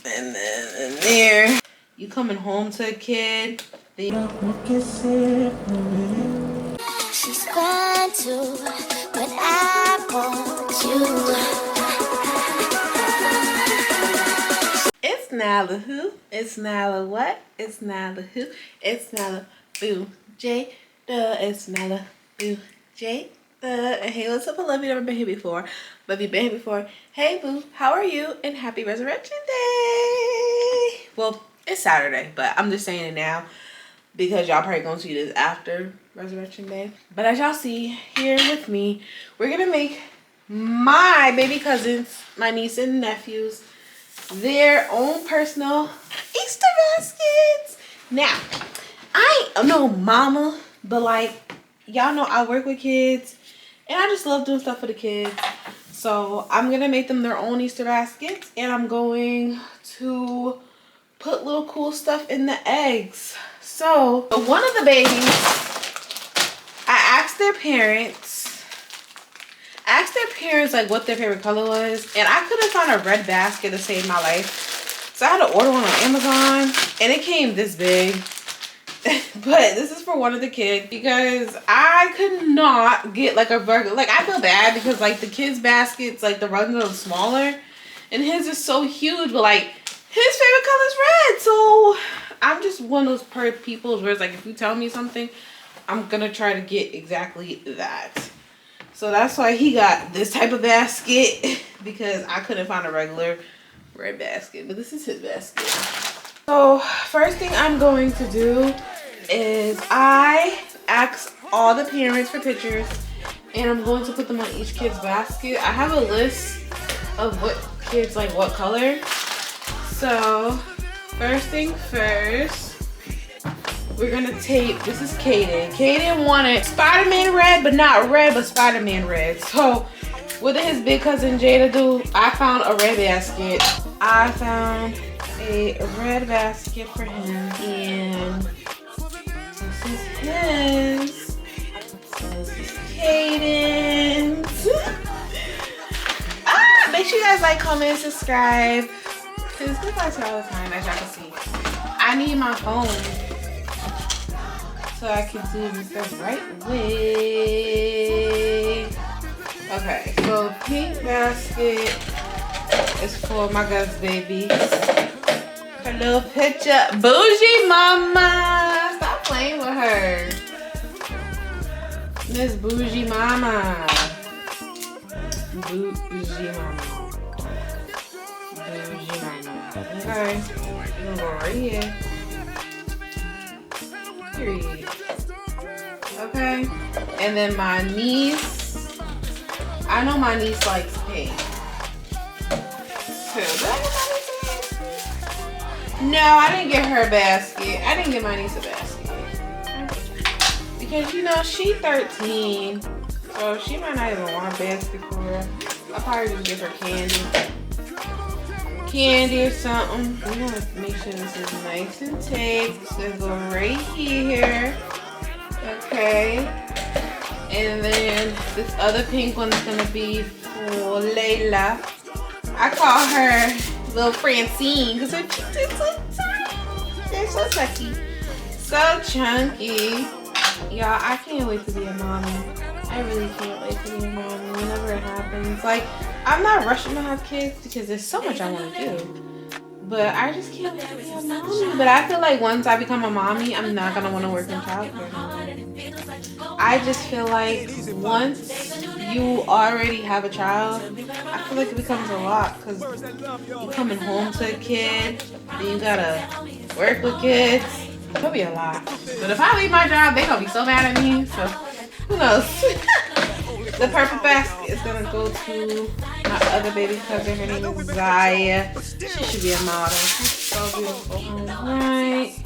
And then in there, you coming home to a kid. She's fine too, but I want you. It's Nyla who? It's Nyla what? It's Nyla who? It's Nyla Boo J. It's Nyla Boo J. Hey, what's up? I love you. Never been here before. But if you've been here before, hey boo, how are you? And happy Resurrection Day. Well, it's Saturday, but I'm just saying it now because y'all probably gonna see this after Resurrection Day. But as y'all see here with me, we're gonna make my baby cousins, my niece and nephews, their own personal Easter baskets. Now, I ain't no mama, but like, y'all know I work with kids and I just love doing stuff for the kids. So I'm gonna make them their own Easter baskets, and I'm going to put little cool stuff in the eggs. So one of the babies, I asked their parents like what their favorite color was, and I couldn't find a red basket to save my life. So I had to order one on Amazon, and it came this big. But this is for one of the kids because I could not get like a regular, like I feel bad because like the kids' baskets, like the runs are smaller and his is so huge, but like his favorite color is red. So I'm just one of those people where it's like if you tell me something, I'm gonna try to get exactly that. So that's why he got this type of basket because I couldn't find a regular red basket, but this is his basket. So first thing I'm going to do is I ask all the parents for pictures, and I'm going to put them on each kid's basket. I have a list of what kids like what color. So first thing first, we're gonna tape, this is Kaden. Kaden wanted Spider-Man red, but not red, but Spider-Man red. So what did his big cousin Jada do? I found a red basket. I found a red basket for him, and this is his. This is Kaden's. Make sure you guys like, comment, and subscribe. Cause this likes here all the time, as y'all can see. I need my phone so I can do this the right way. Okay, so pink basket is for my Gus baby. Her little picture. Bougie mama. Stop playing with her. Miss Bougie mama. Bougie mama. Bougie mama. Okay. We're gonna go right here. Period. Okay. And then my niece. I know my niece likes pink. No, I didn't get her a basket. I didn't get my niece a basket. Because, you know, she's 13. So she might not even want a basket for her. I'll probably just give her candy. Candy or something. We want to make sure this is nice and taped. So it's going to go right here. Okay. And then this other pink one is going to be for Layla. I call her little Francine because her cheeks are so tiny. They're so sucky. So chunky. Y'all, I can't wait to be a mommy. I really can't wait to be a mommy whenever it happens. Like, I'm not rushing to have kids because there's so much I want to do. But I just can't wait to be a mommy. But I feel like once I become a mommy, I'm not going to want to work in childcare. I just feel like once you already have a child, I feel like it becomes a lot because you're coming home to a kid, then you gotta work with kids. It'll be a lot. But if I leave my job, they're gonna be so mad at me. So who knows? The perfect basket is gonna go to my other baby cousin. Her name is Zaya. She should be a model. She's so beautiful. Alright.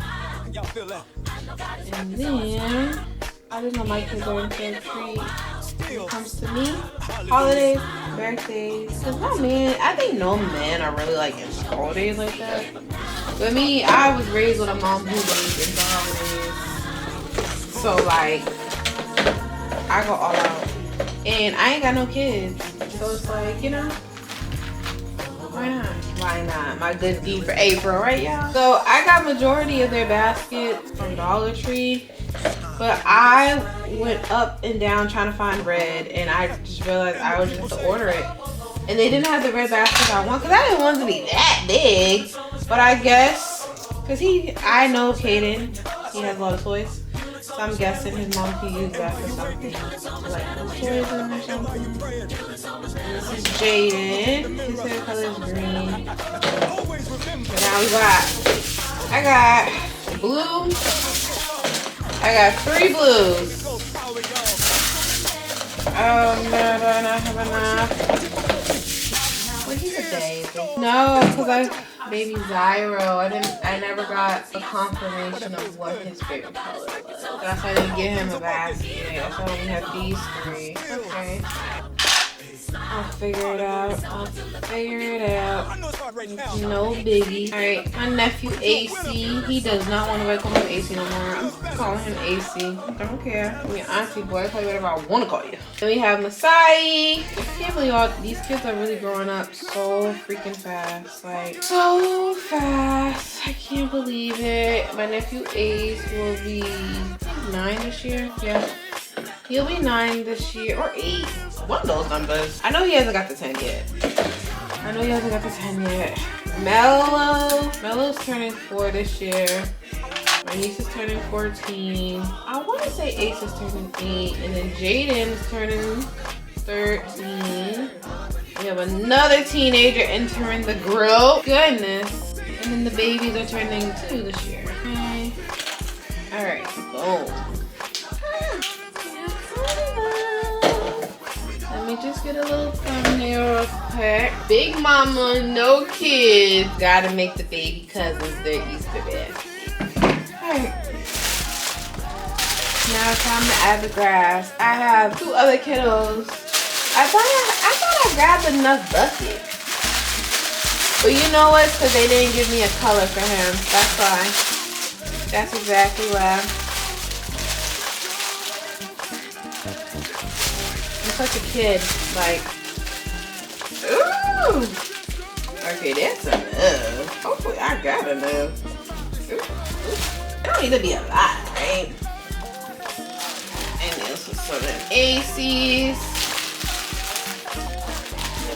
And then I didn't know my kids are in for a treat when it comes to me. Holidays, birthdays. Cause my man, I think no men are really like into holidays like that. But me, I was raised with a mom who was into holidays. So like, I go all out. And I ain't got no kids. So it's like, you know, Why not? Why not? My good deed for April, right, y'all? So I got majority of their baskets from Dollar Tree, but I went up and down trying to find red, and I just realized I was just have to order it. And they didn't have the red basket I want, because I didn't want it to be that big. But I guess, because I know Caden, he has a lot of toys. So I'm guessing his mom could use that for something. Like toys or something. This is Jaden. His hair color is green. So now I got blue. I got 3 blues. Oh no, do I not have enough? Well, he's a baby. No, because baby Zyro. I never got a confirmation of what his favorite color was. That's why I didn't get him a basket. That's why I only have these 3. Okay. I'll figure it out. No biggie. Alright, my nephew AC. He does not want to call him AC no more. I'm calling him AC. I don't care. I mean, auntie boy, I call you whatever I want to call you. Then we have Masai. I can't believe these kids are really growing up so freaking fast. Like, so fast. I can't believe it. My nephew Ace will be 9 this year. Yeah. He'll be 9 this year, or 8. One of those numbers. I know he hasn't got the 10 yet. Melo's turning 4 this year. My niece is turning 14. I want to say Ace is turning 8. And then Jaden is turning 13. We have another teenager entering the group. Goodness. And then the babies are turning 2 this year. Okay. Alright, boom. Let me just get a little thumbnail real quick. Big mama, no kids. Gotta make the baby cousins their Easter basket. Alright. Now it's time to add the grass. I have 2 other kiddos. I thought I grabbed enough buckets. But you know what? Because they didn't give me a color for him. That's why. That's exactly why. Such a kid, like, ooh, okay, that's enough. Hopefully I got enough. Ooh. It don't need to be a lot, right? And this is some ACs.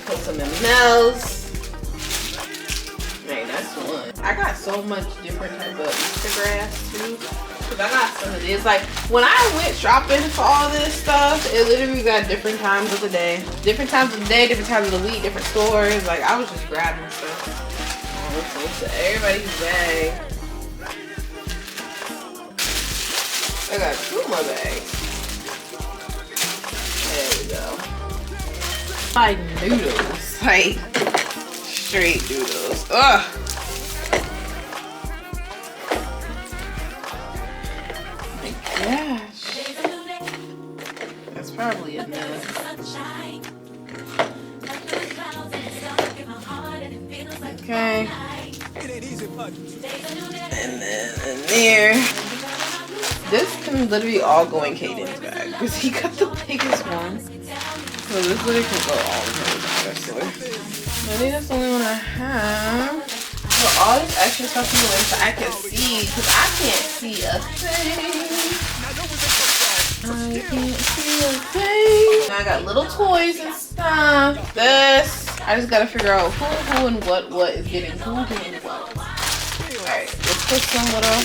Put some MLs. Man, that's one. I got so much different type of Easter grass too. Cause I got some of this. Like when I went shopping for all this stuff, it literally got different times of the day. Different times of the day, different times of the week, different stores. Like I was just grabbing stuff. Oh, so everybody's bag. I got 2 more bags. There we go. Like noodles. Like straight noodles. Ugh. Gosh, that's probably enough. Okay. And then in there. This can literally all go in Caden's bag because he got the biggest one. So this literally can go all in his bag. I think that's the only one I have. So all this extra stuff in the way so I can see, because I can't see a thing. I can't see a thing. I got little toys and stuff. This, I just gotta figure out who and what is getting who and what. Alright, let's put some little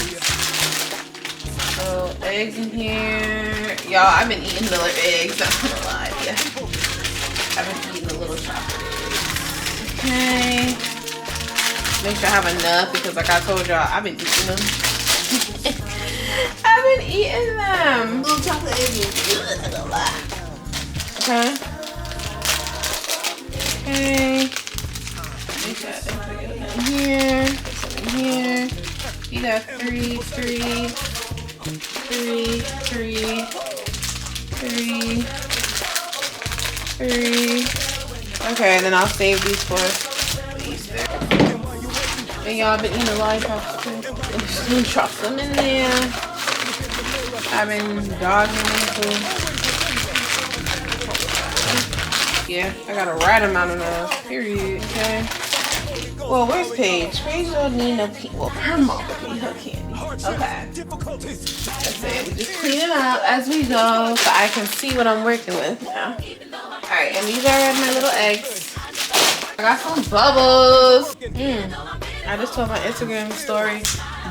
eggs in here. Y'all, I've been eating Miller eggs, not gonna lie. Yeah. I've been eating the little chocolate eggs. Okay. Make sure I have enough because like I told y'all, I've been eating them. I've been eating them. Little chocolate eggs is good, I'm gonna lie. Okay. Okay. Make sure I put it in here. Put some in here. You got 3. Okay, and then I'll save these for Easter. And y'all been eating the lollipops too. Just gonna drop them in there. I've been dogging them too. Yeah, I got a right amount of those. Period. Okay. Well, where's Paige? Paige don't need no candy. Well, her mom would need her candy. Okay. That's it. We just clean it up as we go so I can see what I'm working with now. Alright, and these are my little eggs. I got some bubbles. I just told my Instagram story.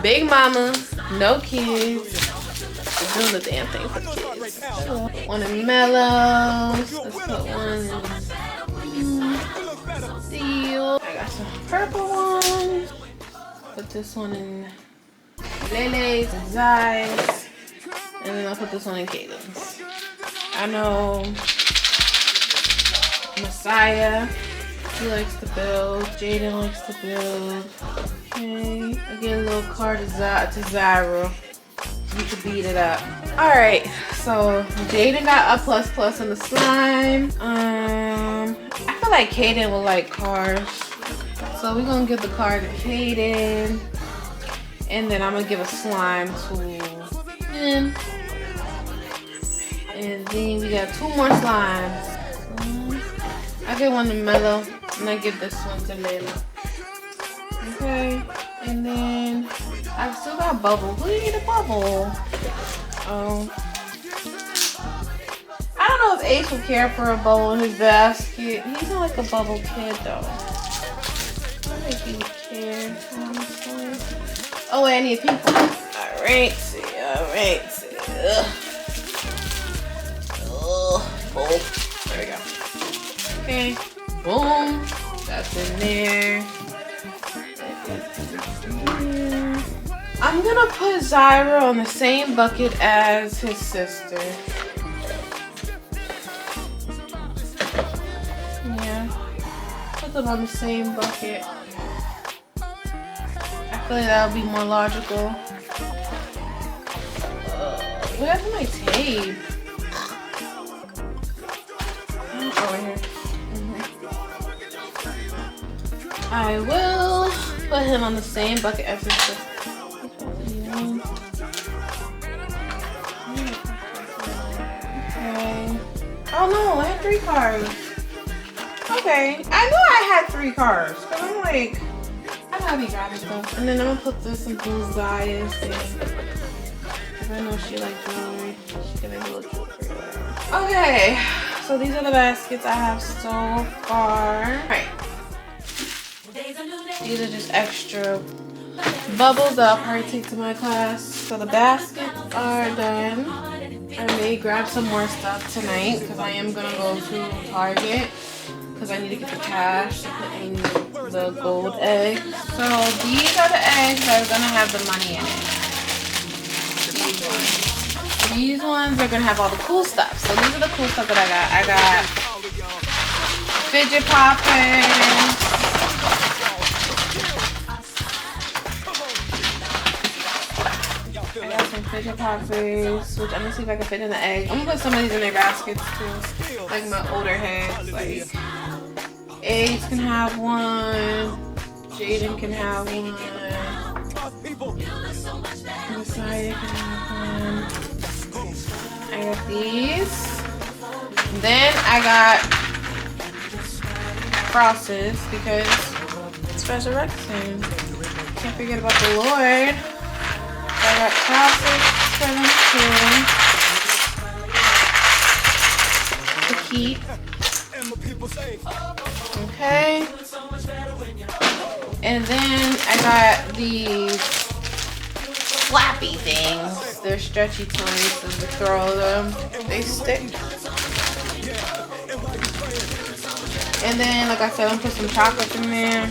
Big mama, no kids. I'm doing the damn thing for the kids. So, one in mellows. Let's put one in seal. I got some purple ones. Put this one in Lele's and Zai's. And then I'll put this one in Caden's. I know Messiah, he likes to build. Jaden likes to build. Okay, I get a little card to Zyra. You can beat it up. Alright, so Jaden got a plus on the slime. I feel like Caden will like cars. So we're gonna give the card to Caden. And then I'm gonna give a slime to him. And then we got 2 more slimes. I get one to Mellow, and I give this one to Layla. Okay, and then I still got Bubble. Who need a Bubble? Oh, I don't know if Ace would care for a Bubble in his basket. He's not like a Bubble kid though. I don't think he would care, honestly. Oh, wait, I need a pink one. Alright, oh, there we go. Okay, boom, that's in there. I'm gonna put Zyra on the same bucket as his sister. Yeah, put them on the same bucket. I feel like that would be more logical. What happened to my tape? Oh, right here. I will put him on the same bucket as his sister. Okay. Oh no, I had 3 cards. Okay. I knew I had 3 cards. Cause I'm like, I gotta be grabbing stuff. And then I'm gonna put this in Zaya's thing. Cause I know she likes jewelry. She can make a little jewelry. Okay. So these are the baskets I have so far. Alright. These are just extra bubbles that I'll probably take to my class. So the baskets are done. I may grab some more stuff tonight because I am going to go to Target because I need to get the cash to put in the gold eggs. So these are the eggs that are going to have the money in it. These ones are going to have all the cool stuff. So these are the cool stuff that I got. I got fidget poppers. I got some fidget poppers, which I'm gonna see if I can fit in the egg. I'm gonna put some of these in their baskets too, like my older heads. Like Ace can have one, Jaden can have one, Messiah can have one. I got these. Then I got crosses because it's resurrection. Can't forget about the Lord. I got crosses to keep. Okay. And then I got these flappy things. They're stretchy toys, so we throw them. They stick. And then, like I said, I'm gonna put some chocolate in there.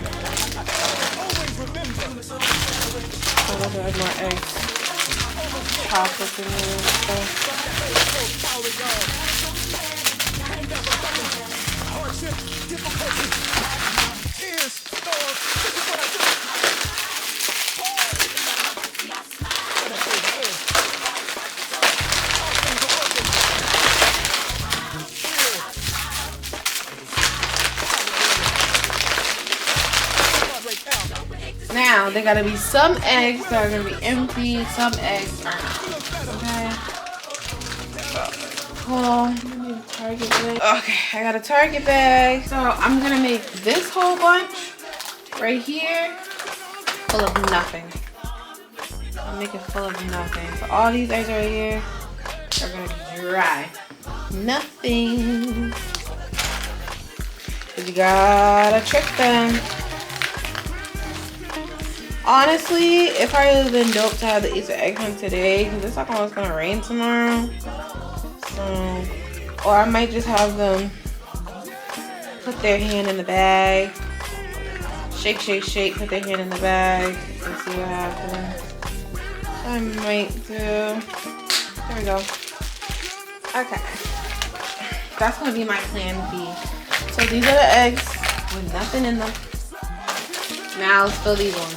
So those are more eggs. Chocolate in there and stuff. Now, there gotta be some eggs that are gonna be empty, some eggs are not. Okay. Oh, Target bag. Okay, I got a Target bag. So I'm gonna make this whole bunch right here, full of nothing. I'll make it full of nothing. So all these eggs right here are gonna be dry. Nothing. But you gotta trick them. Honestly, it probably would have been dope to have the Easter egg hunt today because it's like almost gonna rain tomorrow. So, or I might just have them put their hand in the bag. Shake, shake, shake, put their hand in the bag and see what happens. I might do. There we go. Okay. That's gonna be my plan B. So these are the eggs with nothing in them. Now let's fill these ones.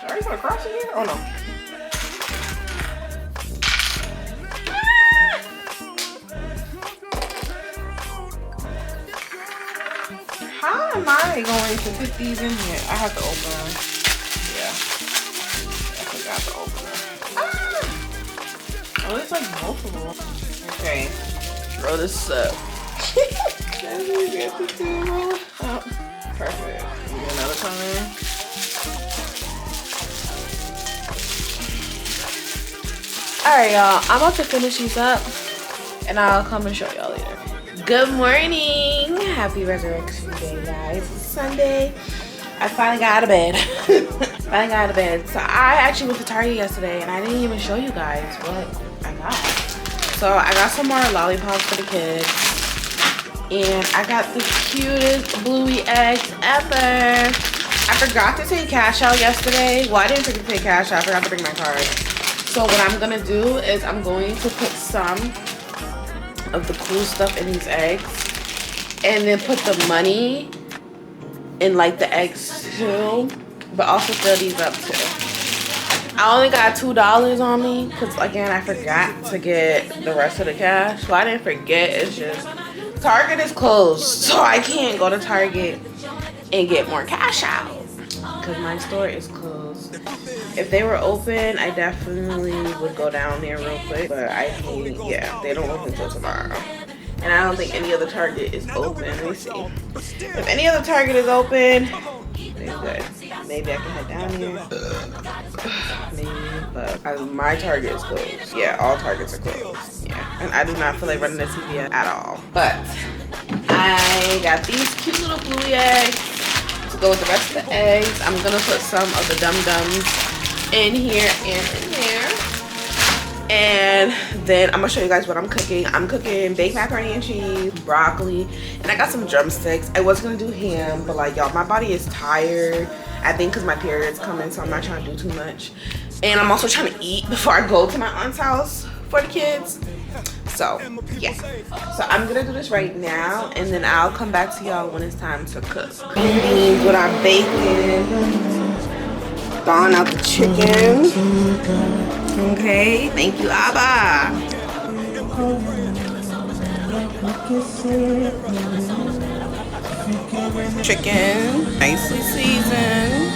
Are you gonna cross in here? Oh no. How am I going to put these in here? I have to open them. Yeah. I forgot to open them. Oh, it's like multiple. Okay. Roll this up. That's what you have to do. Roll it up. Perfect. You get another color. Alright, y'all. I'm about to finish these up. And I'll come and show y'all later. Good morning. Happy Resurrection Day, guys. It's Sunday. I finally got out of bed. So I actually went to Target yesterday and I didn't even show you guys what I got. So I got some more lollipops for the kids. And I got the cutest bluey eggs ever. I forgot to take cash out yesterday. Well, I didn't forget to take cash out. I forgot to bring my card. So what I'm gonna do is I'm going to put some of the cool stuff in these eggs and then put the money in like the eggs too, but also fill these up too. I only got $2 on me because again I forgot to get the rest of the cash. Well, I didn't forget, it's just Target is closed, so I can't go to Target and get more cash out because my store is closed. If they were open, I definitely would go down there real quick, but yeah, they don't open until tomorrow. And I don't think any other Target is open. Let me see. If any other Target is open, they're good. Maybe I can head down here. Maybe, but my Target is closed. Yeah, all Targets are closed. Yeah, and I do not feel like running the TV at all. But I got these cute little bluey eggs to go with the rest of the eggs. I'm gonna put some of the Dum Dums in here and in there. And then I'm gonna show you guys what I'm cooking. I'm cooking baked macaroni and cheese, broccoli, and I got some drumsticks. I was gonna do ham, but like y'all, my body is tired. I think because my period's coming, so I'm not trying to do too much. And I'm also trying to eat before I go to my aunt's house for the kids. So yeah, so I'm gonna do this right now, and then I'll come back to y'all when it's time to cook. Green beans with our bacon. Thawing out the chicken. Okay, thank you, Abba. Chicken, nicely seasoned.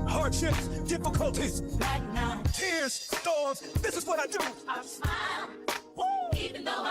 Hardships, difficulties, tears, storms. This is what I do. I smile.